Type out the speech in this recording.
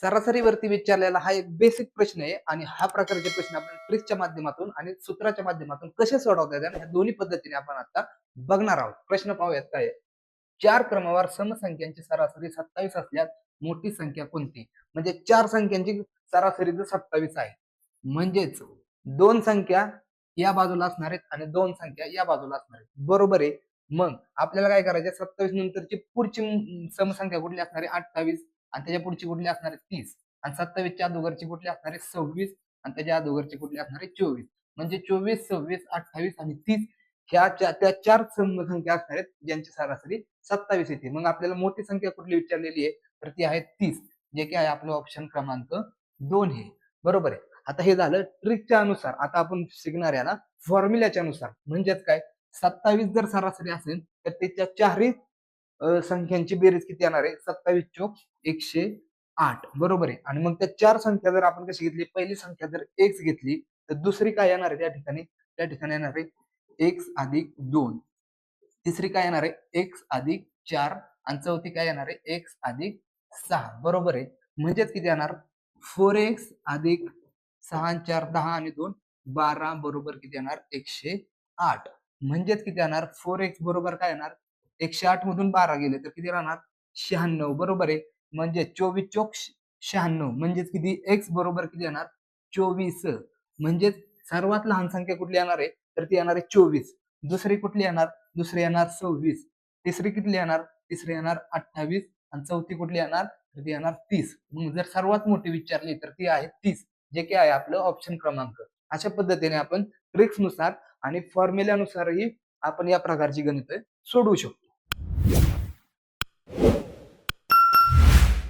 सरासरीवरती विचारलेला हा एक बेसिक प्रश्न आहे आणि हा प्रकारचे प्रश्न आपण ट्रिकच्या माध्यमातून आणि सूत्राच्या माध्यमातून कसे सोडवता येतात ह्या दोन्ही पद्धतीने आपण आता बघणार आहोत. प्रश्न पाहूयात काय आहे. 4 क्रमवार समसंख्यांची सरासरी 27 असल्यास मोठी संख्या कोणती? म्हणजे 4 संख्यांची सरासरी जर 27 आहे. म्हणजेच 2 संख्या या बाजूला असणार आहेत आणि 2 संख्या या बाजूला असणार आहेत. बरोबर आहे. मग आपल्याला काय करायचं 27 नंतरची पुढची समसंख्या कुठली असणार आहे? 28 आणि त्याच्या पुढची कुठली असणार आहे 30 आणि 27च्या अगोदरची कुठली असणार आहे 26 आणि त्याच्या अगोदरची कुठली असणार आहे 24. म्हणजे 24, 26, 28 आणि 30 त्या 4 समसंख्या असणार आहेत ज्यांची सरासरी 27 येते. मग आपल्याला मोठी संख्या कुठली विचारलेली आहे तर ती आहे 30, जे की आहे आपलं ऑप्शन क्रमांक 2 हे. बरोबर आहे. आता हे झालं ट्रिकच्या अनुसार. आता आपण शिकणार आहे ना फॉर्म्युल्याच्या नुसार. म्हणजेच काय 27 जर सरासरी असेल तर त्याच्या चारही संख्यांची बेरीज किती येणार आहे 27 चोक 108. बरोबर आहे. आणि मग त्या 4 संख्या जर आपण कशी घेतली, पहिली संख्या जर x घेतली तर दुसरी काय येणार आहे त्या ठिकाणी येणार आहे x अधिक 2. तिसरी काय येणार आहे x अधिक 4 आणि चौथी काय येणार आहे x अधिक 6. बरोबर आहे. म्हणजेच किती येणार 4x अधिक 6 आणि 4 10 आणि 2 12 बरोबर किती येणार 108. म्हणजेच किती येणार 4x बरोबर काय येणार 108 मधून 12 गेले तर किती राहणार 96. बरोबर आहे. म्हणजे 24 चोक 96 म्हणजेच किती x बरोबर किती येणार 24. म्हणजेच सर्वात लहान संख्या कुठली येणार आहे तर ती येणार आहे 24. दुसरी कुठली येणार दुसरी येणार 26. तिसरी किती येणार तिसरी येणार 28 आणि चौथी कुठली येणार तर ती येणार 30. मग जर सर्वात मोठी विचारली तर ती आहे 30, जे की आहे आपलं ऑप्शन क्रमांक. अशा पद्धतीने आपण ट्रिक्स नुसार आणि फॉर्म्युल्यानुसारही आपण या प्रकारची गणिते सोडवू शकतो.